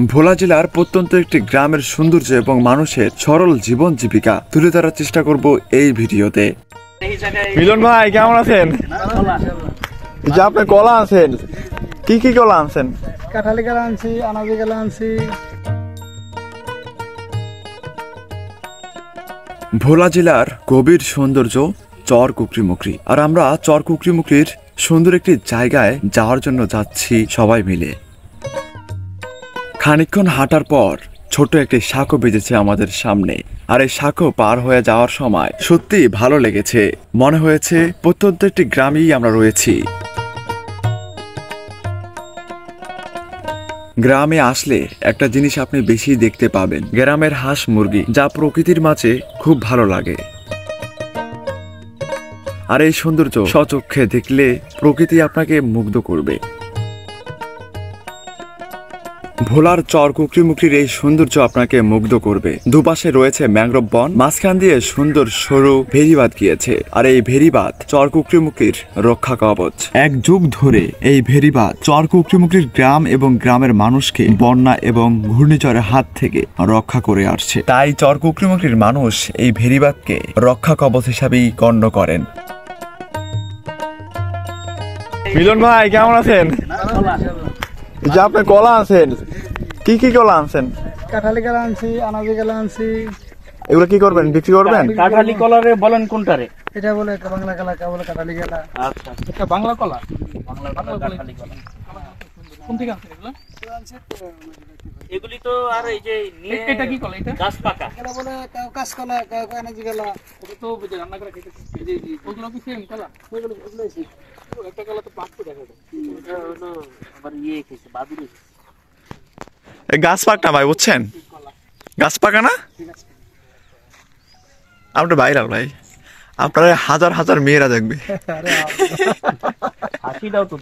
ভোলা জেলার প্রত্যন্ত একটি গ্রামের সৌন্দর্য এবং মানুষের সরল জীবন জীবিকা তুলে ধরার চেষ্টা করব এই ভিডিওতে। মিলন ভাই কেমন আছেন? যে আপনি কলা আনছেন, কি কি কলা আনছেন? কাঁঠালি কলা আনছি, আনাজি কলা আনছি। ভোলা জেলার গভীর সৌন্দর্য চর কুকরিমুকরি, আর আমরা চর কুকরিমুকরির সুন্দর একটি জায়গায় যাওয়ার জন্য যাচ্ছি সবাই মিলে। খানিকক্ষণ হাঁটার পর ছোট একটি সাঁকো বেজেছে আমাদের সামনে, আর এই সাঁকো পার হয়ে যাওয়ার সময় সত্যি ভালো লেগেছে। মনে হয়েছে প্রত্যন্ত একটি গ্রামেই আমরা রয়েছি। গ্রামে আসলে একটা জিনিস আপনি বেশি দেখতে পাবেন, গ্রামের হাঁস মুরগি, যা প্রকৃতির মাঝে খুব ভালো লাগে। আর এই সৌন্দর্য স্বচক্ষে দেখলে প্রকৃতি আপনাকে মুগ্ধ করবে। ভোলার চর কুকরিমুকরির এই সৌন্দর্য আপনাকে মুগ্ধ করবে। দুপাশে রয়েছে ম্যানগ্রোভ বন, মাঝখান দিয়ে সুন্দর সরু ভেরিবাঁধ গিয়েছে, আর এই ভেরিবাঁধ চর কুকরিমুকরির রক্ষা কবচ। এক যুগ ধরে এই ভেরিবাঁধ চর কুকরিমুকরির গ্রাম এবং গ্রামের মানুষকে বন্যা এবং ঘূর্ণিঝড়ের হাত থেকে রক্ষা করে আসছে। তাই চর কুকরিমুকরির মানুষ এই ভেরিবাঁধকে রক্ষা কবচ হিসাবেই গণ্য করেন। মিলন ভাই কেমন আছেন? যে আপনি কলা আনছেন, কি কি কলা আনছেন? কাঁঠালি কলা আনছি, আনাজি কলা আনছি। এগুলো কি করবেন, বিক্রি করবেন? কাঁঠালি কলারে বলেন কোনটারে? এটা বলে বাংলা কলা, কা বলে কাঁঠালি কলা। আচ্ছা, এটা বাংলা কলা। বাংলা কলা, কাঁঠালি কলা। কোন থেকে আনছেন এগুলো? এগুলি তো আর এই যে এটা কি কলা? এটা গাছ পাকা। এটা বলে কাঁচ কলা, আনাজি কলা। এটা তো বুঝে রান্না করে খেতে। জি জি, ওগুলো কি সেম কলা? ওগুলো এসে একটা কলা তো পাকতে দেখা যায়। এটা হলো আবার খেয়েছে, বাদুড়ে। এই গাছ পাকা ভাই, বুঝছেন? গাছ পাকা না? আপনার ভাইরাল ভাই, আপনার হাজার হাজার মেয়েরা দেখবে। হাসি দাও তো।